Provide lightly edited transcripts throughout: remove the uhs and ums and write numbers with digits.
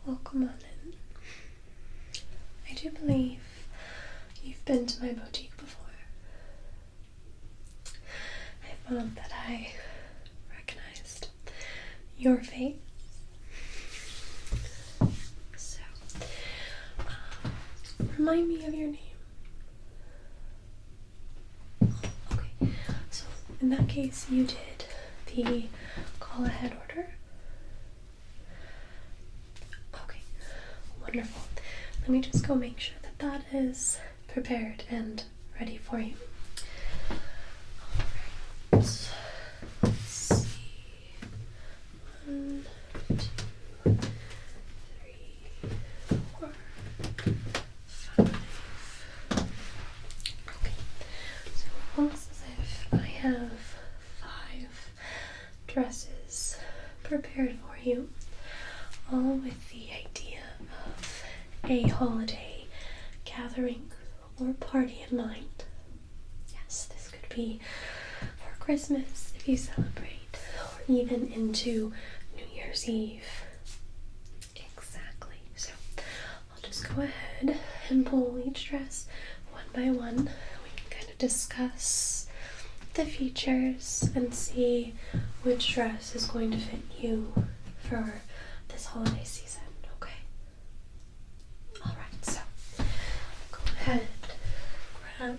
welcome on in. I do believe you've been to my boutique before. I found that I recognized your face. So, remind me of your name. Okay, so in that case, you did the call ahead order. Okay, wonderful. Let me just go make sure that that is prepared and ready for you. Alright, let's see. 1, 2, 3, 4, 5. Okay, so it looks as if I have 5 dresses prepared for you, all with the idea of a holiday gathering or party in mind. Yes, this could be for Christmas if you celebrate, or even into New Year's Eve. Exactly. So I'll just go ahead and pull each dress one by one. We can kind of discuss the features and see which dress is going to fit you for this holiday season. Okay? Alright, so go ahead, grab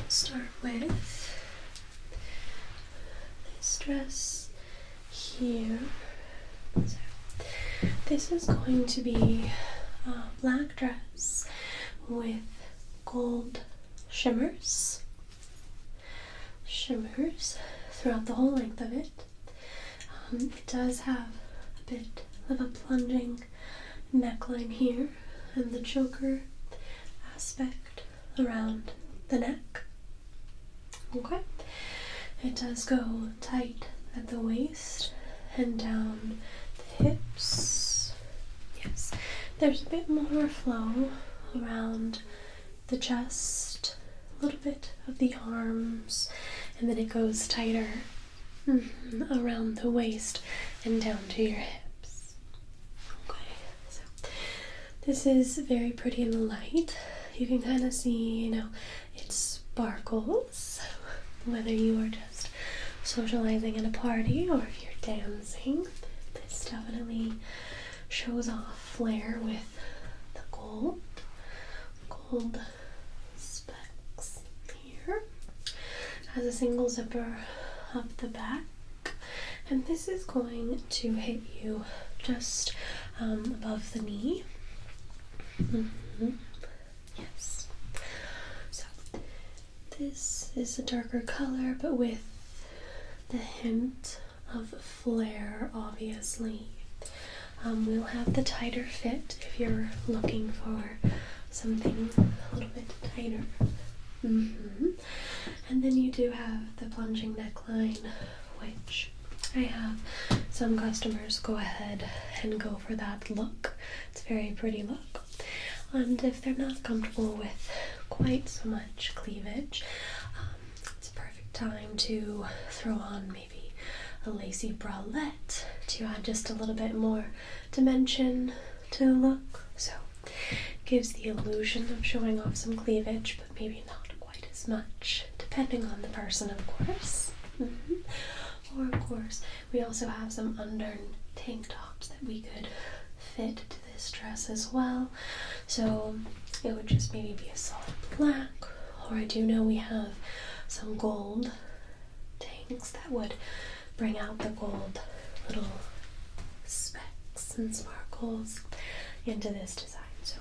start with this dress here. So this is going to be a black dress with gold shimmers throughout the whole length of it. It does have a bit of a plunging neckline here and the choker aspect around the neck. Okay, it does go tight at the waist and down the hips. Yes, there's a bit more flow around the chest, a little bit of the arms, and then it goes tighter around the waist and down to your hips. Okay, so this is very pretty in the light. You can kind of see, it sparkles, whether you are just socializing at a party or if you're dancing. This definitely shows off flair with the gold specks here. Has a single zipper up the back, and this is going to hit you just above the knee. Yes. So this is a darker color, but with the hint of flare, obviously. We'll have the tighter fit if you're looking for something a little bit tighter. And then you do have the plunging neckline, which I have some customers go ahead and go for that look. It's a very pretty look. And if they're not comfortable with quite so much cleavage, it's a perfect time to throw on maybe a lacy bralette to add just a little bit more dimension to the look. So it gives the illusion of showing off some cleavage, but maybe not quite as much, depending on the person, of course. Or of course, we also have some under tank tops that we could fit to this dress as well. So it would just maybe be a solid black, or I do know we have some gold tanks that would bring out the gold little specks and sparkles into this design. So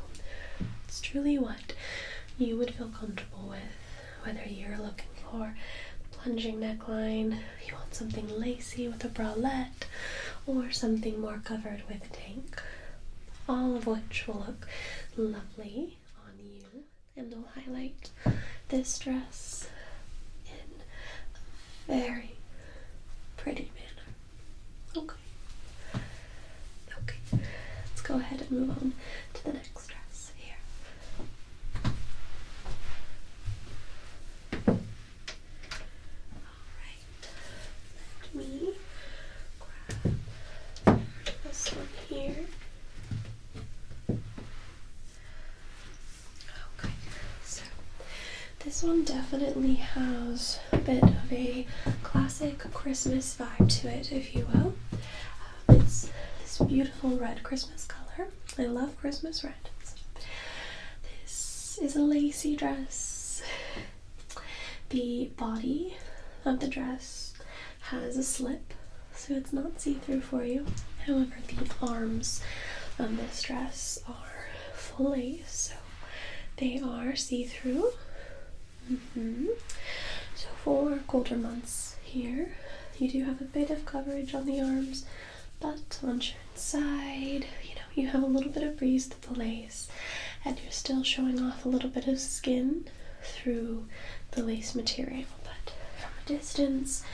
it's truly what you would feel comfortable with, whether you're looking for the plunging neckline, you want something lacy with a bralette, or something more covered with a tank. All of which will look lovely on you and will highlight this dress in a very pretty manner. Okay, let's go ahead and move on to the next dress here. Alright, this one definitely has a bit of a classic Christmas vibe to it, if you will. It's this beautiful red Christmas color. I love Christmas red. This is a lacy dress. The body of the dress has a slip, so it's not see-through for you. However, the arms of this dress are full lace, so they are see-through. So for colder months here, you do have a bit of coverage on the arms, but once you're inside, you have a little bit of breeze through the lace, and you're still showing off a little bit of skin through the lace material. But from a distance,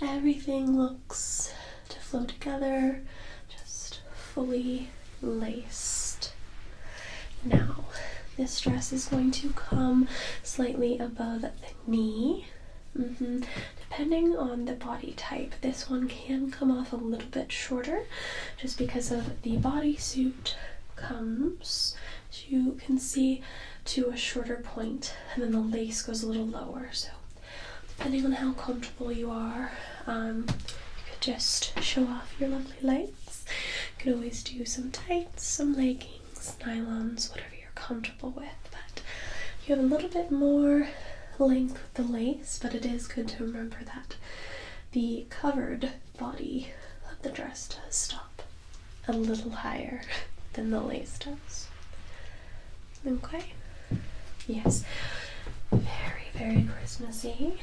everything looks to flow together, just fully laced. Now, this dress is going to come slightly above the knee. Depending on the body type, this one can come off a little bit shorter just because of the bodysuit comes, as you can see, to a shorter point, and then the lace goes a little lower. So depending on how comfortable you are, you could just show off your lovely legs. You could always do some tights, some leggings, nylons, whatever you're comfortable with. But you have a little bit more length with the lace, but it is good to remember that the covered body of the dress does stop a little higher than the lace does. Okay? Yes. Very, very Christmassy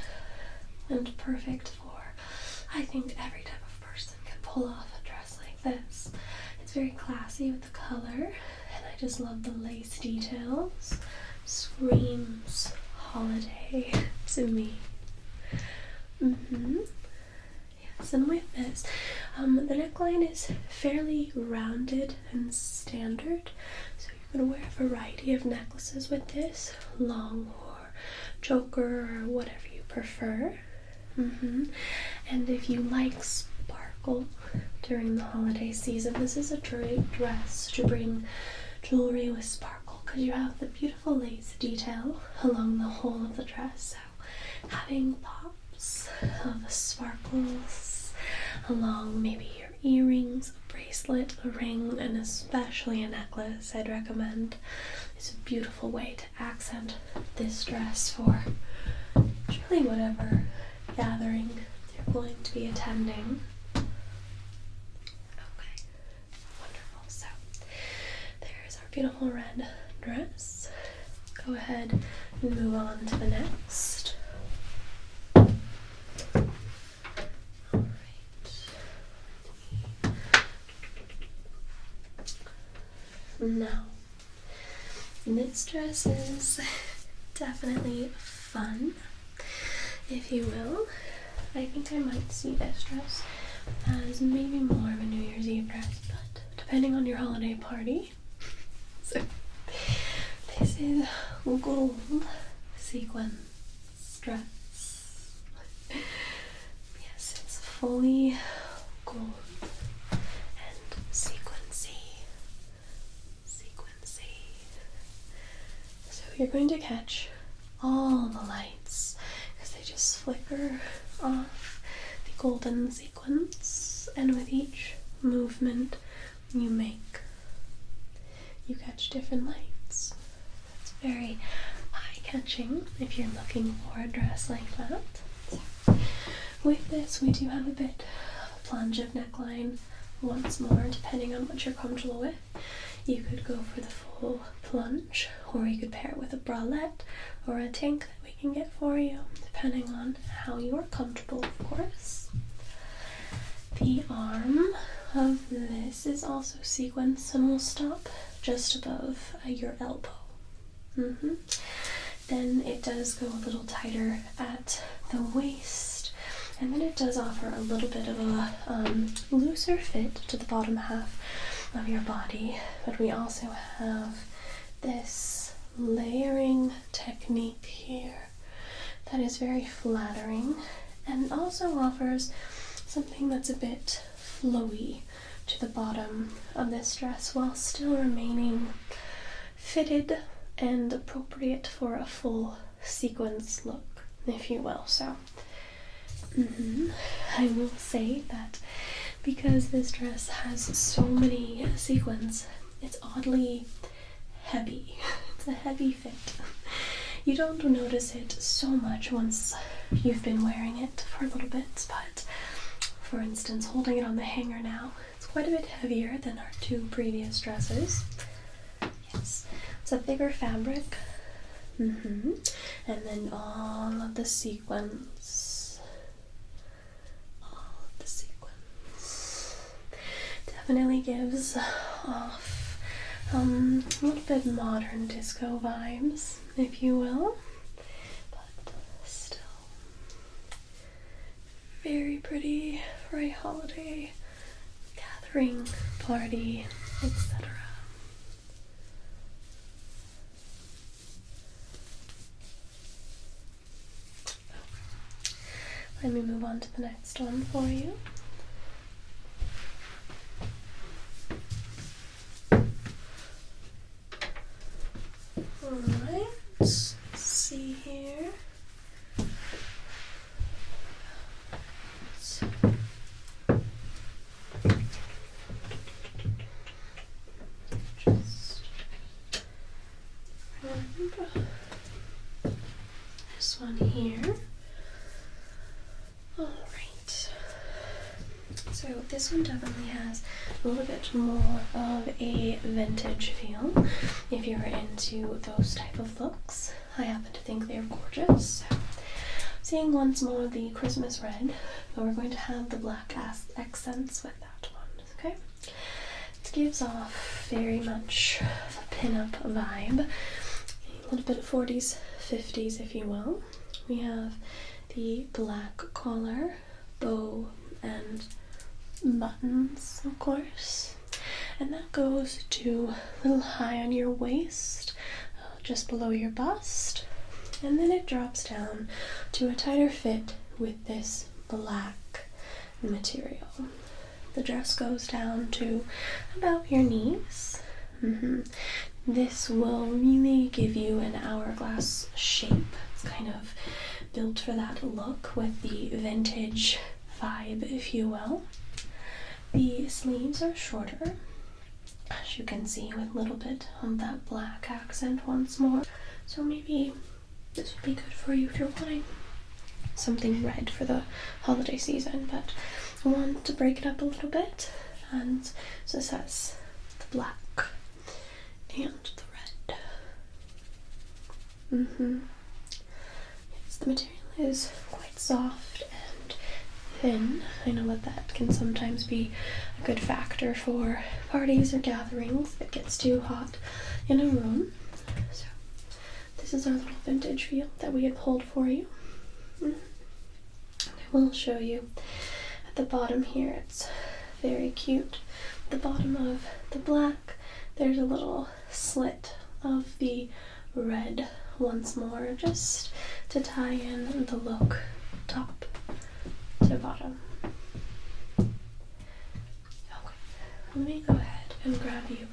and perfect for, I think, every type of person can pull off a dress like this. It's very classy with the color, and I just love the lace details. Screams holiday to me. Yes, and with this, the neckline is fairly rounded and standard, so you can wear a variety of necklaces with this, long or choker or whatever you prefer. And if you like sparkle during the holiday season, this is a great dress to bring jewelry with sparkle, because you have the beautiful lace detail along the whole of the dress. So having pops of sparkles along maybe your earrings, a bracelet, a ring, and especially a necklace, I'd recommend. It's a beautiful way to accent this dress for truly whatever gathering you're going to be attending. Okay, wonderful. So there's our beautiful red dress. Go ahead and move on to the next. Now, this dress is definitely fun, if you will. I think I might see this dress as maybe more of a New Year's Eve dress, but depending on your holiday party. So, this is gold sequin dress. Yes, it's fully gold and sequincy. So you're going to catch all the lights because they just flicker off the golden sequins, and with each movement you make, you catch different lights. It's very eye-catching if you're looking for a dress like that. So with this, we do have a bit of a plunge of neckline once more, depending on what you're comfortable with. You could go for the full plunge, or you could pair it with a bralette or a tank that we can get for you, depending on how you are comfortable, of course. The arm of this is also sequins and will stop just above your elbow. Then it does go a little tighter at the waist, and then it does offer a little bit of a looser fit to the bottom half of your body, but we also have this layering technique here that is very flattering and also offers something that's a bit flowy to the bottom of this dress while still remaining fitted and appropriate for a full sequence look, if you will. So I will say that because this dress has so many sequins, it's oddly heavy. It's a heavy fit. You don't notice it so much once you've been wearing it for a little bit, but for instance, holding it on the hanger now, it's quite a bit heavier than our two previous dresses. Yes, it's a thicker fabric. And then all of the sequins. Definitely gives off a little bit modern disco vibes, if you will, but still very pretty for a holiday, gathering, party, etc. Let me move on to the next one for you. Alright, let's see here. Just grab this one here. Alright, so this one definitely has a little bit more of a vintage feel. If you're into those type of looks, I happen to think they're gorgeous. So, seeing once more the Christmas red, but we're going to have the black accents with that one, okay? It gives off very much a pinup vibe, a little bit of 40s, 50s if you will. We have the black collar, bow, and buttons, of course. And that goes to a little high on your waist, just below your bust. And then it drops down to a tighter fit with this black material. The dress goes down to about your knees. This will really give you an hourglass shape. It's kind of built for that look with the vintage vibe, if you will. The sleeves are shorter, as you can see, with a little bit of that black accent once more. So maybe this would be good for you if you're wanting something red for the holiday season, but I want to break it up a little bit, and so this has the black and the red. Yes, the material is quite soft and thin. I know that can sometimes be a good factor for parties or gatherings if it gets too hot in a room. So this is our little vintage feel that we had pulled for you. I will show you at the bottom here. It's very cute. At the bottom of the black, there's a little slit of the red once more, just to tie in the look top to bottom. Okay, let me go ahead and grab you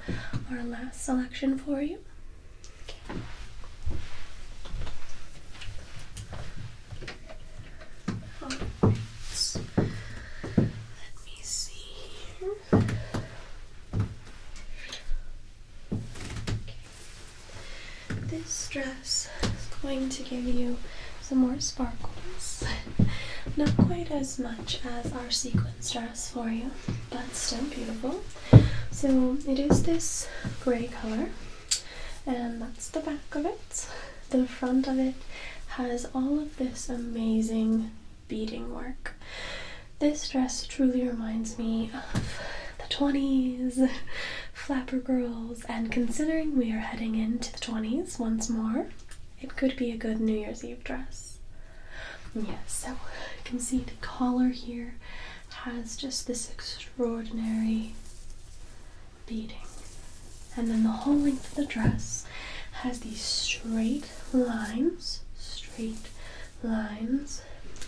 our last selection for you. Okay. Alright, let me see here. Okay. This dress is going to give you some more sparkles. Not quite as much as our sequins dress for you, but still beautiful. So it is this gray color, and that's the back of it. The front of it has all of this amazing beading work. This dress truly reminds me of the 20s, flapper girls, and considering we are heading into the 20s once more, it could be a good New Year's Eve dress. Yes, so you can see the collar here has just this extraordinary beading, and then the whole length of the dress has these straight lines,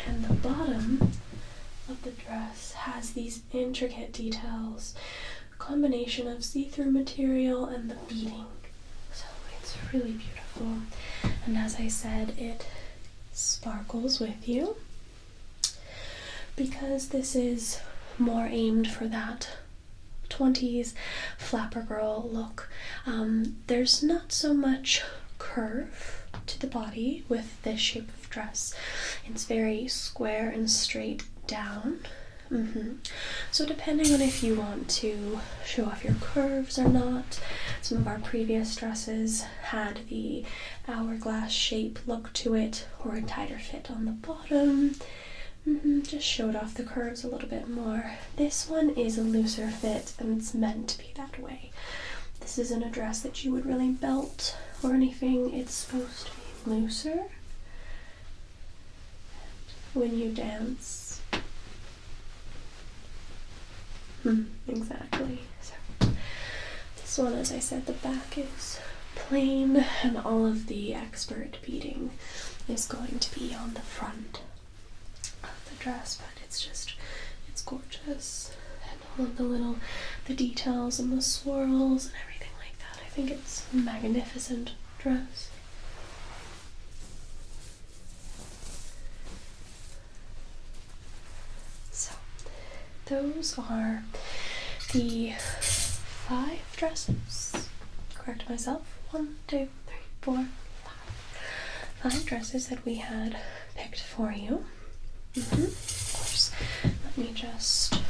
and the bottom of the dress has these intricate details, a combination of see-through material and the beading. So it's really beautiful. And as I said, it sparkles with you because this is more aimed for that 20s flapper girl look. There's not so much curve to the body with this shape of dress. It's very square and straight down. So depending on if you want to show off your curves or not, some of our previous dresses had the hourglass shape look to it, or a tighter fit on the bottom. Just showed off the curves a little bit more. This one is a looser fit, and it's meant to be that way. This isn't a dress that you would really belt or anything. It's supposed to be looser. When you dance. Exactly. So this one, as I said, the back is plain, and all of the expert beading is going to be on the front of the dress, but it's gorgeous. And all of the details and the swirls and everything like that. I think it's a magnificent dress. So those are the 5 dresses. Correct myself. 1, 2, 3, 4, 5. 5 dresses that we had picked for you. Of course, let me just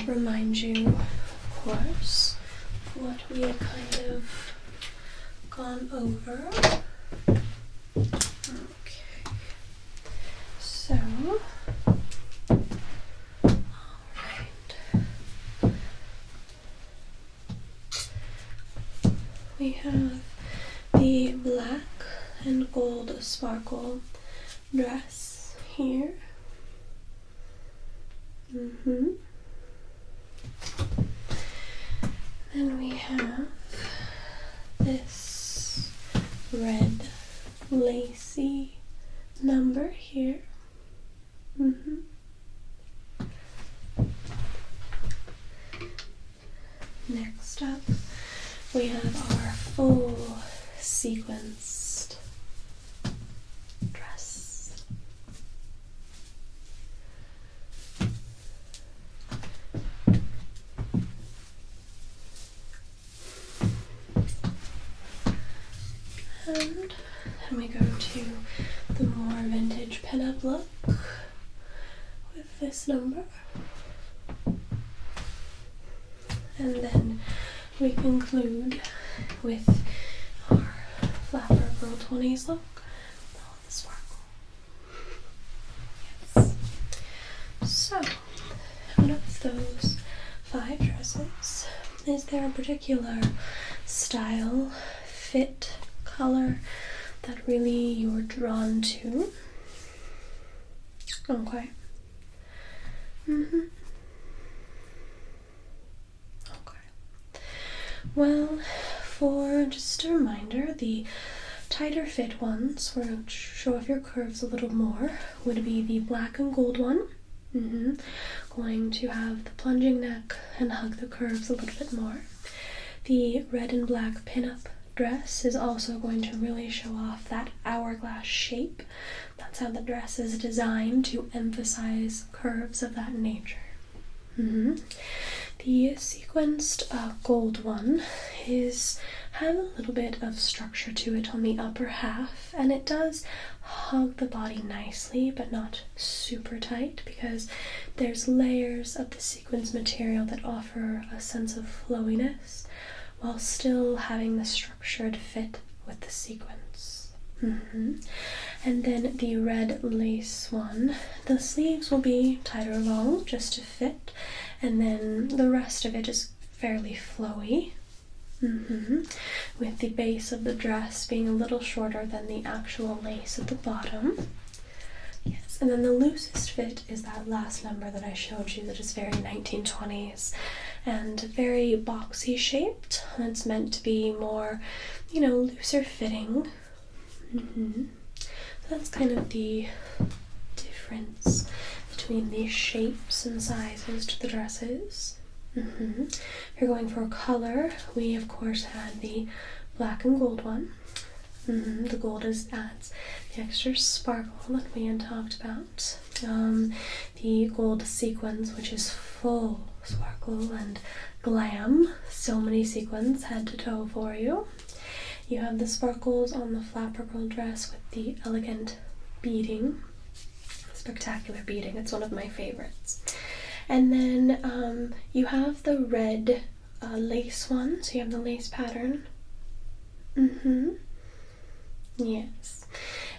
remind you, of course, what we had kind of gone over. Okay. So, we have the black and gold sparkle dress here. Then we have this red lacy number here. Next up, we have our full sequenced dress. And then we go to the more vintage pinup look with this number. And then we conclude with our flapper girl 20s look. All the sparkle. Yes. So, out of those 5 dresses, is there a particular style, fit, color that really you're drawn to? Okay. Well, for just a reminder, the tighter fit ones, where to show off your curves a little more, would be the black and gold one. Going to have the plunging neck and hug the curves a little bit more. The red and black pinup dress is also going to really show off that hourglass shape. That's how the dress is designed, to emphasize curves of that nature. The sequenced gold one has a little bit of structure to it on the upper half, and it does hug the body nicely, but not super tight, because there's layers of the sequins material that offer a sense of flowiness while still having the structured fit with the sequins. And then the red lace one, the sleeves will be tighter long just to fit, and then the rest of it is fairly flowy, with the base of the dress being a little shorter than the actual lace at the bottom. Yes, and then the loosest fit is that last number that I showed you, that is very 1920s and very boxy shaped. It's meant to be more, looser fitting. So that's kind of the difference between these shapes and sizes to the dresses. If you're going for a color, we of course had the black and gold one. The gold adds the extra sparkle that we had talked about. The gold sequins, which is full sparkle and glam. So many sequins head to toe for you. You have the sparkles on the flapper girl dress with the elegant beading. Spectacular beading. It's one of my favorites. And then you have the red lace one. So you have the lace pattern. Yes.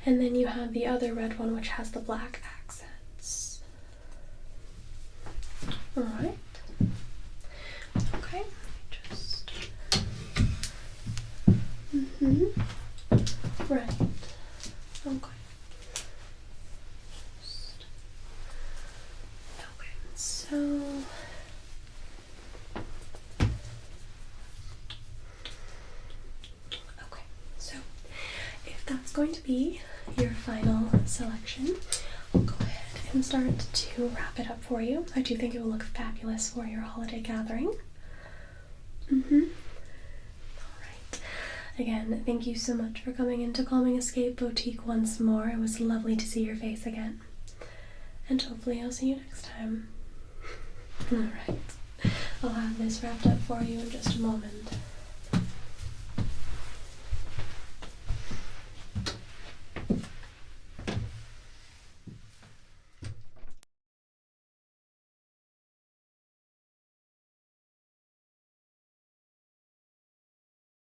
And then you have the other red one, which has the black accents. Alright. Okay. Just. Right. Okay. Just. Okay. So. That's going to be your final selection. I'll go ahead and start to wrap it up for you. I do think it will look fabulous for your holiday gathering. Alright. Again, thank you so much for coming into Calming Escape Boutique once more. It was lovely to see your face again. And hopefully I'll see you next time. Alright. I'll have this wrapped up for you in just a moment.